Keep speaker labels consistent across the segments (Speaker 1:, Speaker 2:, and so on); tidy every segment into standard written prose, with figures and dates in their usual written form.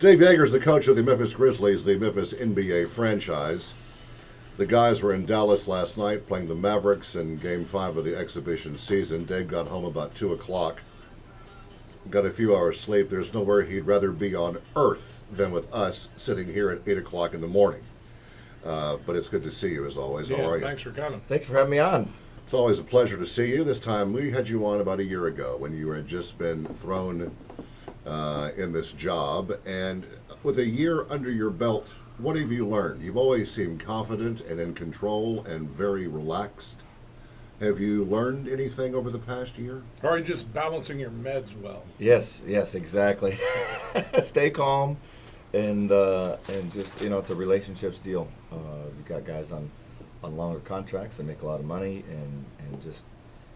Speaker 1: Dave Joerger the coach of the Memphis Grizzlies, the Memphis NBA franchise. The guys were in Dallas last night playing the Mavericks in Game 5 of the exhibition season. Dave got home about 2 o'clock, got a few hours sleep. There's nowhere he'd rather be on earth than with us sitting here at 8 o'clock in the morning. But it's good to see you as always.
Speaker 2: Yeah,
Speaker 1: How are you?
Speaker 2: thanks for coming.
Speaker 3: Thanks for having me on.
Speaker 1: It's always a pleasure to see you. This time we had you on about a year ago when you had just been thrown in this job. And with a year under your belt, what have you learned? You've always seemed confident and in control and very relaxed. Have you learned anything over the past year?
Speaker 2: Or are you just balancing your meds well?
Speaker 3: Yes, exactly. Stay calm, and just it's a relationships deal. You've got guys on longer contracts that make a lot of money, and just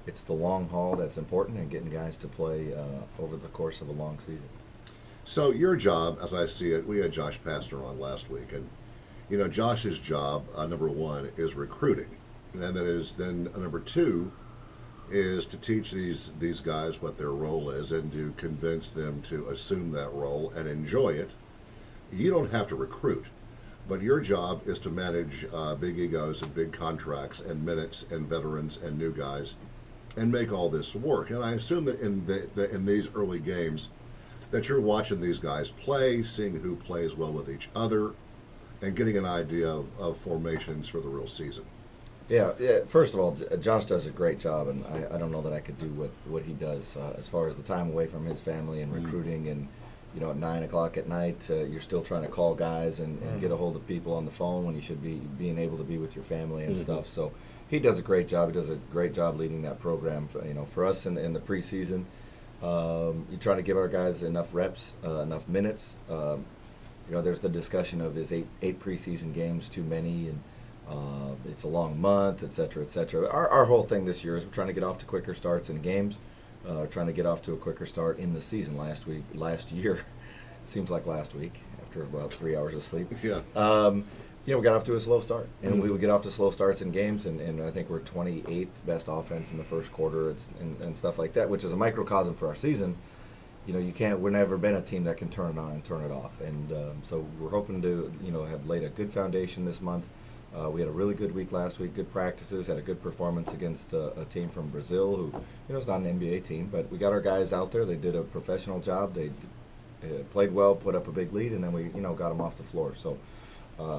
Speaker 3: it's the long haul that's important, and getting guys to play over the course of a long season.
Speaker 1: So your job, as I see it, we had Josh Pastner on last week, and Josh's job, number one, is recruiting, and then number two is to teach these guys what their role is and to convince them to assume that role and enjoy it. You don't have to recruit, but your job is to manage big egos and big contracts and minutes and veterans and new guys and make all this work. And I assume that in these early games that you're watching these guys play, seeing who plays well with each other, and getting an idea of formations for the real season.
Speaker 3: Yeah. First of all, Josh does a great job, and I don't know that I could do what he does as far as the time away from his family and recruiting, and at 9 o'clock at night, you're still trying to call guys and get a hold of people on the phone when you should be being able to be with your family and stuff. So he does a great job. He does a great job leading that program. For us in the preseason, you try to give our guys enough reps, enough minutes. There's the discussion of is eight preseason games too many, and it's a long month, et cetera, et cetera. Our whole thing this year is we're trying to get off to quicker starts in games, trying to get off to a quicker start in the season. Last year, seems like last week after about 3 hours of sleep.
Speaker 1: Yeah.
Speaker 3: We got off to a slow start, and we would get off to slow starts in games, and I think we're 28th best offense in the first quarter, and stuff like that, which is a microcosm for our season. We're never been a team that can turn it on and turn it off, and so we're hoping to have laid a good foundation this month. We had a really good week last week, good practices, had a good performance against a team from Brazil who, it's not an NBA team, but we got our guys out there. They did a professional job. They played well, put up a big lead, and then we got them off the floor. So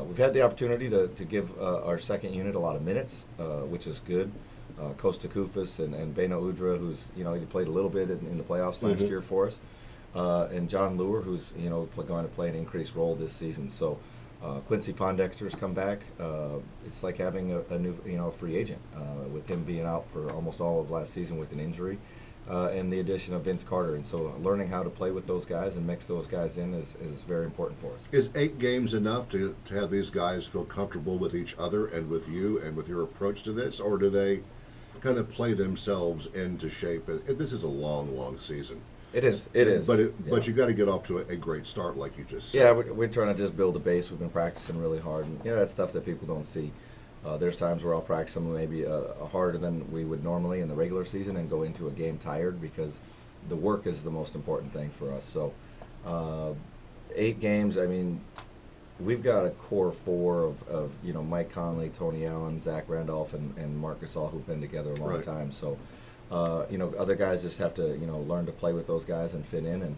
Speaker 3: we've had the opportunity to give our second unit a lot of minutes, which is good. Costa Kufis and Beno Udra, who's he played a little bit in the playoffs last year for us, and John Lure, who's going to play an increased role this season. So Quincy Pondexter's come back. It's like having a new free agent with him being out for almost all of last season with an injury, and the addition of Vince Carter. And so learning how to play with those guys and mix those guys in is very important for us.
Speaker 1: Is 8 games enough to have these guys feel comfortable with each other and with you and with your approach to this, or do they kind of play themselves into shape? This is a long season.
Speaker 3: It is.
Speaker 1: But you got to get off to a great start, like you just said.
Speaker 3: Yeah, we're trying to just build a base. We've been practicing really hard, and that's stuff that people don't see. There's times where I'll practice them maybe harder than we would normally in the regular season and go into a game tired, because the work is the most important thing for us. So 8 games, we've got a core 4 of Mike Conley, Tony Allen, Zach Randolph, and Marc Gasol, who've been together a long time. So other guys just have to learn to play with those guys and fit in, and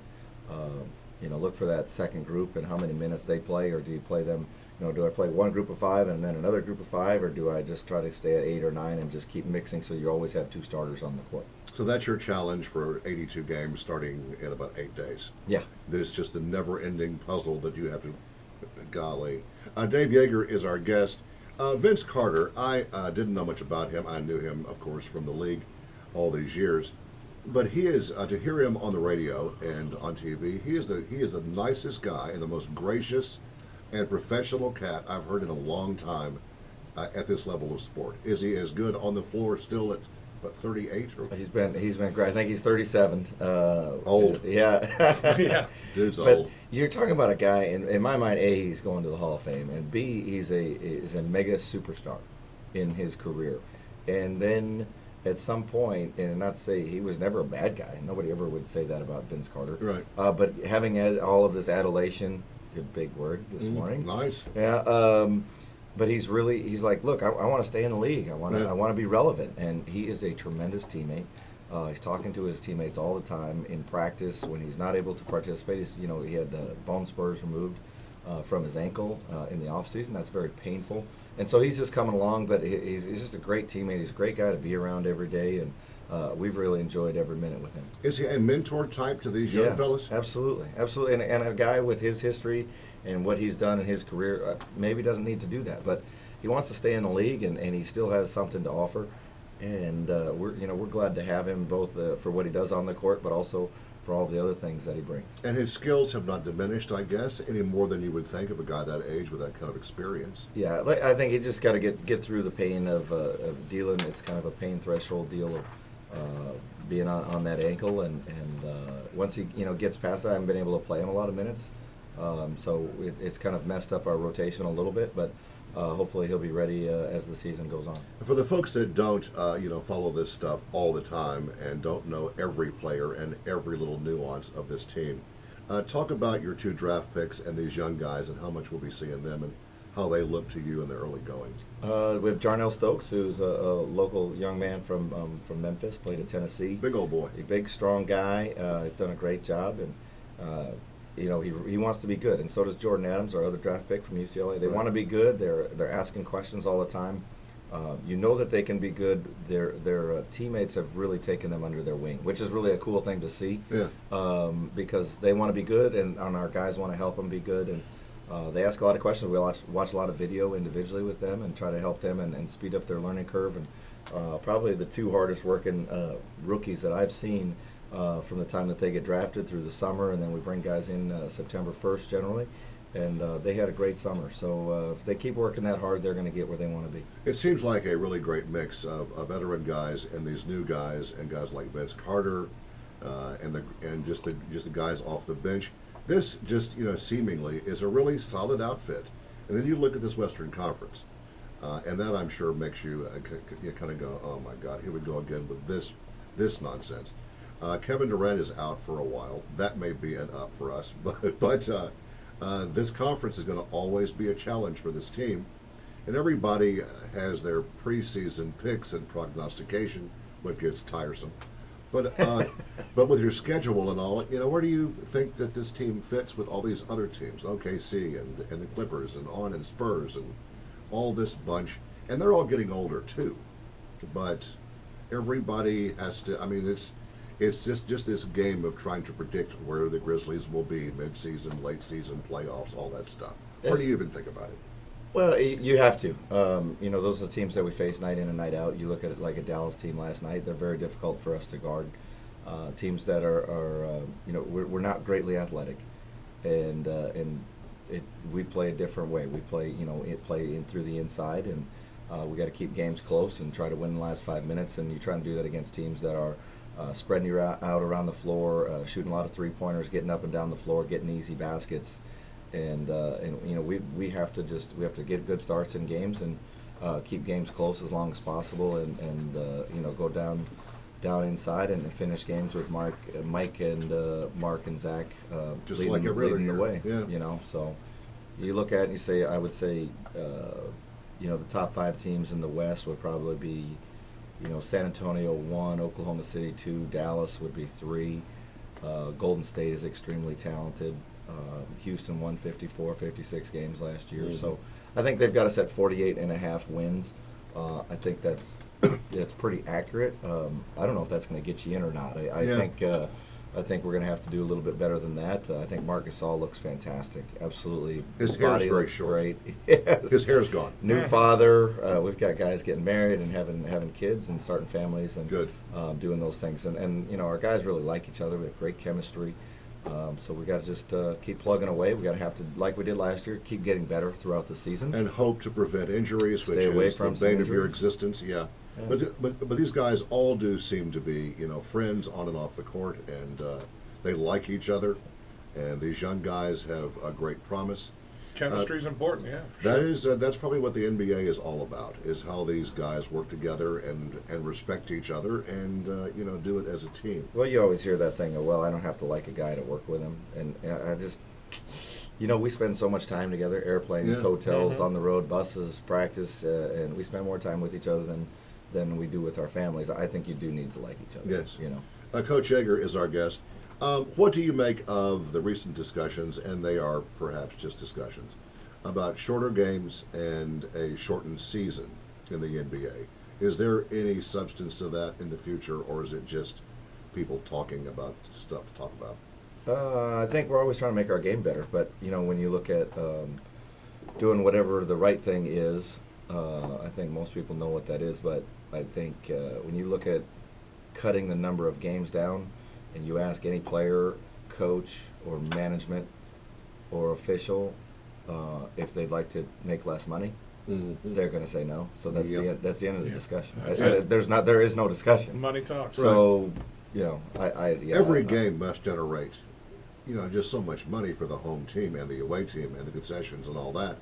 Speaker 3: look for that second group and how many minutes they play, or do you play them? Do I play one group of 5 and then another group of 5, or do I just try to stay at 8 or 9 and just keep mixing so you always have 2 starters on the court?
Speaker 1: So that's your challenge for 82 games starting in about 8 days.
Speaker 3: Yeah.
Speaker 1: There's just a never-ending puzzle that you have to, golly. Dave Joerger is our guest. Vince Carter, I didn't know much about him. I knew him, of course, from the league all these years. But he is, to hear him on the radio and on TV, he is the nicest guy and the most gracious and professional cat I've heard in a long time at this level of sport. Is he as good on the floor still at, 38? Or?
Speaker 3: He's been great. I think he's 37.
Speaker 1: Old.
Speaker 3: Yeah.
Speaker 2: Yeah.
Speaker 1: Dude's
Speaker 3: but
Speaker 1: old.
Speaker 3: You're talking about a guy, in my mind, A, he's going to the Hall of Fame, and B, he's a mega superstar in his career. And then at some point, and not to say he was never a bad guy. Nobody ever would say that about Vince Carter.
Speaker 1: Right.
Speaker 3: But having all of this adulation, good big word this morning.
Speaker 1: Nice.
Speaker 3: Yeah. But he's like, look, I want to stay in the league. I want to be relevant, and he is a tremendous teammate. He's talking to his teammates all the time in practice. When he's not able to participate, he had bone spurs removed from his ankle in the off season. That's very painful, and so he's just coming along. But he's just a great teammate. He's a great guy to be around every day, and we've really enjoyed every minute with him.
Speaker 1: Is he a mentor type to these young fellas?
Speaker 3: Absolutely, absolutely, and a guy with his history and what he's done in his career maybe doesn't need to do that, but he wants to stay in the league, and he still has something to offer. And we're glad to have him both for what he does on the court, but also for all the other things that he brings.
Speaker 1: And his skills have not diminished, I guess, any more than you would think of a guy that age with that kind of experience.
Speaker 3: Yeah, I think he just got to get through the pain of dealing. It's kind of a pain threshold deal of being on that ankle, and once he gets past that, I haven't been able to play him a lot of minutes, so it's kind of messed up our rotation a little bit, but. Hopefully he'll be ready as the season goes on.
Speaker 1: For the folks that don't, follow this stuff all the time and don't know every player and every little nuance of this team, talk about your 2 draft picks and these young guys and how much we'll be seeing them and how they look to you in the early going.
Speaker 3: We have Jarnell Stokes, who's a local young man from Memphis, played at Tennessee.
Speaker 1: Big old boy.
Speaker 3: A big, strong guy. He's done a great job, and he wants to be good, and so does Jordan Adams, our other draft pick from UCLA. They want to be good. They're asking questions all the time. That they can be good. Their teammates have really taken them under their wing, which is really a cool thing to see.
Speaker 1: Yeah.
Speaker 3: Because they want to be good, and our guys want to help them be good, and they ask a lot of questions. We watch a lot of video individually with them and try to help them and speed up their learning curve. And probably the 2 hardest working rookies that I've seen. From the time that they get drafted through the summer, and then we bring guys in September 1st generally, and they had a great summer. So if they keep working that hard, they're going to get where they want to be.
Speaker 1: It seems like a really great mix of veteran guys and these new guys, and guys like Vince Carter, and just the guys off the bench. This just seemingly is a really solid outfit. And then you look at this Western Conference, and that I'm sure makes you kind of go, oh my God, here we go again with this nonsense. Kevin Durant is out for a while. That may be an up for us, but this conference is going to always be a challenge for this team. And everybody has their preseason picks and prognostication, what gets tiresome. But with your schedule and all, where do you think that this team fits with all these other teams, OKC and the Clippers and Spurs and all this bunch? And they're all getting older too. But everybody has to. I mean, it's just this game of trying to predict where the Grizzlies will be mid-season, late season, playoffs, all that stuff. Where do you even think about it?
Speaker 3: Well, you have to. Those are the teams that we face night in and night out. You look at it like a Dallas team last night. They're very difficult for us to guard. Teams that we're not greatly athletic, and we play a different way. We play, play in through the inside, and we got to keep games close and try to win in the last 5 minutes. And you try to do that against teams that are spreading you out around the floor, shooting a lot of 3-pointers, getting up and down the floor, getting easy baskets, and we have to get good starts in games and keep games close as long as possible, and go down inside and finish games with Mike and Mark and Zach
Speaker 1: just
Speaker 3: leading,
Speaker 1: like every other
Speaker 3: leading the way.
Speaker 1: Yeah.
Speaker 3: So you look at it and you say, I would say, the top 5 teams in the West would probably be. San Antonio 1, Oklahoma City 2, Dallas would be 3. Golden State is extremely talented. Houston won 56 games last year. Mm-hmm. So I think they've got us at 48.5 wins. I think that's pretty accurate. I don't know if that's going to get you in or not. I think we're going to have to do a little bit better than that. I think Marc Gasol looks fantastic. Absolutely.
Speaker 1: His hair's
Speaker 3: body
Speaker 1: very
Speaker 3: looks
Speaker 1: short.
Speaker 3: Great. Yes.
Speaker 1: His hair's gone.
Speaker 3: New father. We've got guys getting married and having kids and starting families and
Speaker 1: good.
Speaker 3: Doing those things. And our guys really like each other. We have great chemistry. So we got to just keep plugging away. We got to have to, like we did last year, keep getting better throughout the season.
Speaker 1: And hope to prevent injuries,
Speaker 3: Stay
Speaker 1: which
Speaker 3: away
Speaker 1: is
Speaker 3: from
Speaker 1: the bane of your
Speaker 3: injuries.
Speaker 1: existence. Yeah.
Speaker 3: Yeah.
Speaker 1: But these guys all do seem to be, friends on and off the court, and they like each other. And these young guys have a great promise.
Speaker 2: Chemistry's important, yeah. For
Speaker 1: That
Speaker 2: sure.
Speaker 1: is that's probably what the NBA is all about, is how these guys work together and respect each other and do it as a team.
Speaker 3: Well, you always hear that thing of, well, I don't have to like a guy to work with him. And I just, we spend so much time together, airplanes,
Speaker 1: Yeah.
Speaker 3: hotels, on the road, buses, practice, and we spend more time with each other than we do with our families. I think you do need to like each other.
Speaker 1: Yes.
Speaker 3: You know.
Speaker 1: Coach Joerger is our guest. What do you make of the recent discussions, and they are perhaps just discussions, about shorter games and a shortened season in the NBA? Is there any substance to that in the future, or is it just people talking about stuff to talk about?
Speaker 3: I think we're always trying to make our game better, but when you look at doing whatever the right thing is, I think most people know what that is. But I think when you look at cutting the number of games down, and you ask any player, coach, or management, or official if they'd like to make less money, they're going to say no. So that's that's the end of the discussion.
Speaker 2: That's it.
Speaker 3: There is no discussion.
Speaker 2: Money talks.
Speaker 3: So
Speaker 1: Every game must generate, just so much money for the home team and the away team and the concessions and all that.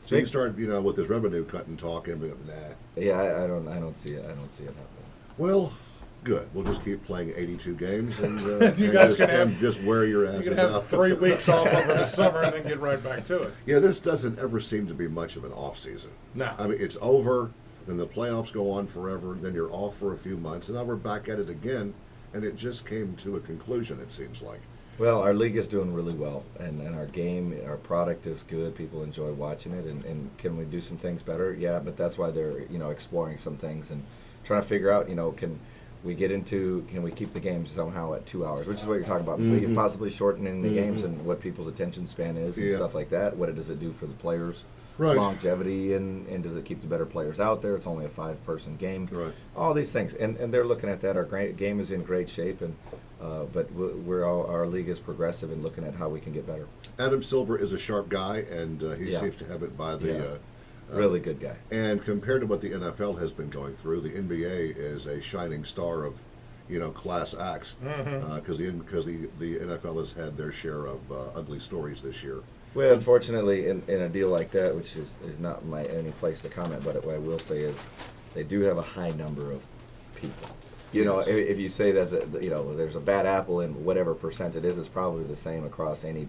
Speaker 1: So you start, with this revenue cutting talk and nah.
Speaker 3: Yeah, I don't see it. I don't see it happening.
Speaker 1: Well, good. We'll just keep playing 82 games and,
Speaker 2: You guys can
Speaker 1: and
Speaker 2: have-
Speaker 1: just wear your
Speaker 2: You
Speaker 1: asses
Speaker 2: can have
Speaker 1: out.
Speaker 2: 3 weeks off over the summer and then get right back to it.
Speaker 1: Yeah, this doesn't ever seem to be much of an off season.
Speaker 2: No.
Speaker 1: I mean, it's over, then the playoffs go on forever, then you're off for a few months, and now we're back at it again, and it just came to a conclusion, it seems like.
Speaker 3: Well, our league is doing really well, and our game, our product is good. People enjoy watching it, and can we do some things better? Yeah, but that's why they're exploring some things and trying to figure out can we keep the games somehow at 2 hours, which is what you're talking about, maybe possibly shortening the games and what people's attention span is and stuff like that. What does it do for the players?
Speaker 1: Right.
Speaker 3: Longevity and does it keep the better players out there? It's only a 5-person game.
Speaker 1: Right.
Speaker 3: All these things, and they're looking at that. Our game is in great shape, and but our league is progressive in looking at how we can get better.
Speaker 1: Adam Silver is a sharp guy, and he seems to have it by the...
Speaker 3: Really good guy.
Speaker 1: And compared to what the NFL has been going through, the NBA is a shining star of, class acts, because the NFL has had their share of ugly stories this year.
Speaker 3: Well, unfortunately, in a deal like that, which is not any place to comment, but what I will say is they do have a high number of people. If you say that there's a bad apple in whatever percent it is, it's probably the same across any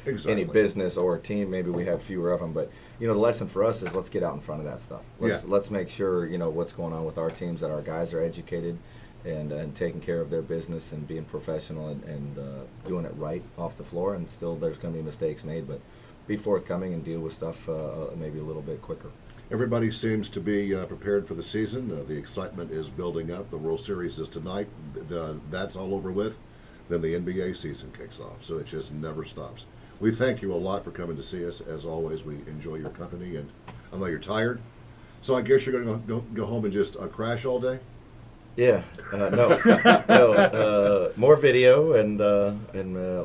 Speaker 1: Exactly.
Speaker 3: any business or team. Maybe we have fewer of them, but the lesson for us is let's get out in front of that stuff. Let's make sure what's going on with our teams, that our guys are educated and taking care of their business and being professional and doing it right off the floor. And still, there's going to be mistakes made, but be forthcoming and deal with stuff maybe a little bit quicker.
Speaker 1: Everybody seems to be prepared for the season. The excitement is building up. The World Series is tonight. That's all over with. Then the NBA season kicks off. So it just never stops. We thank you a lot for coming to see us. As always, we enjoy your company. And I know you're tired. So I guess you're going to go home and just crash all day?
Speaker 3: Yeah, no, more video and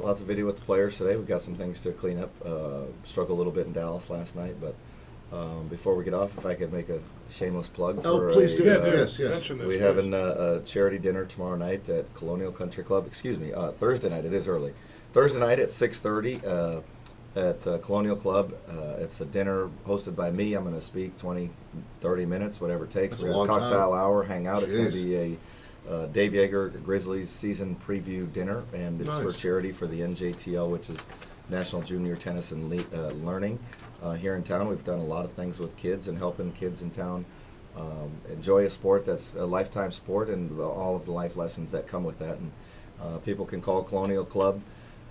Speaker 3: lots of video with the players today. We've got some things to clean up. Struggled a little bit in Dallas last night, but before we get off, if I could make a shameless plug for
Speaker 1: please do. Yes.
Speaker 2: Mention this,
Speaker 3: we're
Speaker 2: please.
Speaker 3: having a charity dinner tomorrow night at Colonial Country Club. Thursday night. It is early. Thursday night at 6:30 at Colonial Club. It's a dinner hosted by me. I'm going to speak 20, 30 minutes, whatever it takes.
Speaker 1: That's
Speaker 3: We're
Speaker 1: a
Speaker 3: going to
Speaker 1: long
Speaker 3: cocktail
Speaker 1: time.
Speaker 3: hour, hang out. It's going to
Speaker 1: Jeez.
Speaker 3: be a Dave Joerger Grizzlies season preview dinner, and it's for
Speaker 1: Nice.
Speaker 3: charity for the NJTL, which is National Junior Tennis and Learning. Here in town, we've done a lot of things with kids and helping kids in town enjoy a sport that's a lifetime sport and all of the life lessons that come with that. And people can call Colonial Club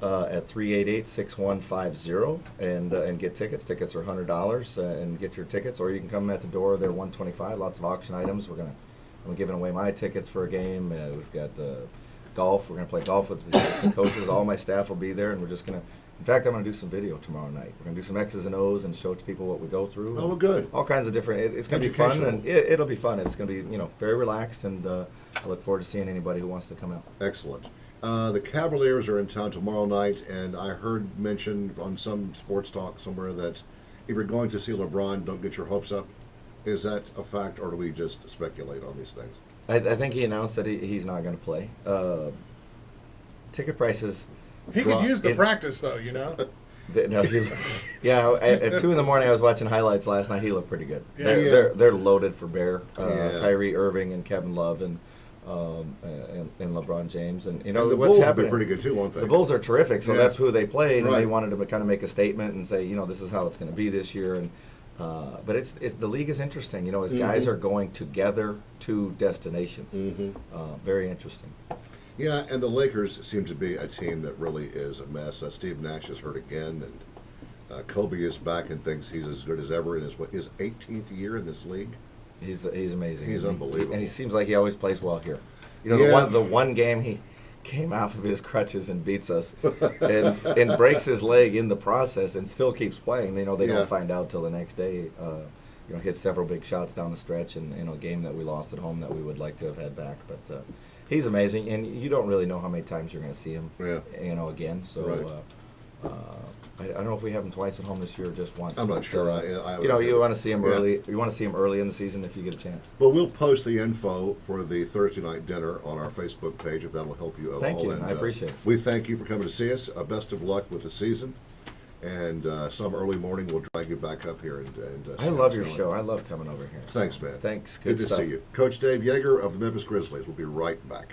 Speaker 3: at 388-6150 and get tickets. Tickets are $100 and get your tickets, or you can come at the door. They're $125. Lots of auction items. I'm giving away my tickets for a game. We've got golf. We're going to play golf with the assistant coaches. All my staff will be there, and we're just going to. In fact, I'm going to do some video tomorrow night. We're going to do some X's and O's and show to people what we go through.
Speaker 1: Oh, well, good.
Speaker 3: All kinds of different. It's going to be fun,
Speaker 1: Educational.
Speaker 3: and it'll be fun. It's going to be very relaxed, and I look forward to seeing anybody who wants to come out.
Speaker 1: Excellent. The Cavaliers are in town tomorrow night, and I heard mentioned on some sports talk somewhere that if you're going to see LeBron, don't get your hopes up. Is that a fact, or do we just speculate on these things?
Speaker 3: I think he announced that he's not going to play. Ticket prices.
Speaker 2: He could use the
Speaker 3: in-
Speaker 2: practice, though,
Speaker 3: No, yeah. At 2 in the morning, I was watching highlights last night. He looked pretty good.
Speaker 2: Yeah.
Speaker 3: They're loaded for bear.
Speaker 1: Yeah.
Speaker 3: Kyrie Irving and Kevin Love and LeBron James and
Speaker 1: And
Speaker 3: what's
Speaker 1: the Bulls have
Speaker 3: happening.
Speaker 1: been pretty good too, won't they?
Speaker 3: The Bulls are terrific, so
Speaker 1: Yeah.
Speaker 3: that's who they played, and
Speaker 1: Right.
Speaker 3: they wanted to kind of make a statement and say, this is how it's going to be this year. And but it's the league is interesting, as guys
Speaker 1: Mhm.
Speaker 3: are going together to destinations. Very interesting.
Speaker 1: Yeah, and the Lakers seem to be a team that really is a mess. Steve Nash is hurt again, and Kobe is back and thinks he's as good as ever in his 18th year in this league.
Speaker 3: He's amazing.
Speaker 1: He's unbelievable.
Speaker 3: and he seems like he always plays well here.
Speaker 1: Yeah.
Speaker 3: The one game he came off of his crutches and beats us, and breaks his leg in the process, and still keeps playing. They
Speaker 1: Yeah.
Speaker 3: don't find out till the next day. Hit several big shots down the stretch, and a game that we lost at home that we would like to have had back. But he's amazing, and you don't really know how many times you're going to see him.
Speaker 1: Yeah.
Speaker 3: Again. So.
Speaker 1: Right.
Speaker 3: I don't know if we have him twice at home this year or just once.
Speaker 1: I'm not
Speaker 3: but,
Speaker 1: sure. I
Speaker 3: you want to see him
Speaker 1: Yeah.
Speaker 3: early. You want to see him early in the season if you get a chance.
Speaker 1: Well, we'll post the info for the Thursday night dinner on our Facebook page if that'll help you at all.
Speaker 3: Thank you.
Speaker 1: And,
Speaker 3: I appreciate it.
Speaker 1: We thank you for coming to see us. Best of luck with the season. And some early morning we'll drag you back up here. And
Speaker 3: I
Speaker 1: see
Speaker 3: love
Speaker 1: how it's
Speaker 3: your
Speaker 1: going.
Speaker 3: show. I love coming over here.
Speaker 1: Thanks, man.
Speaker 3: Thanks.
Speaker 1: Good
Speaker 3: Good
Speaker 1: to
Speaker 3: stuff.
Speaker 1: see you. Coach Dave Joerger of the Memphis Grizzlies. We'll be right back.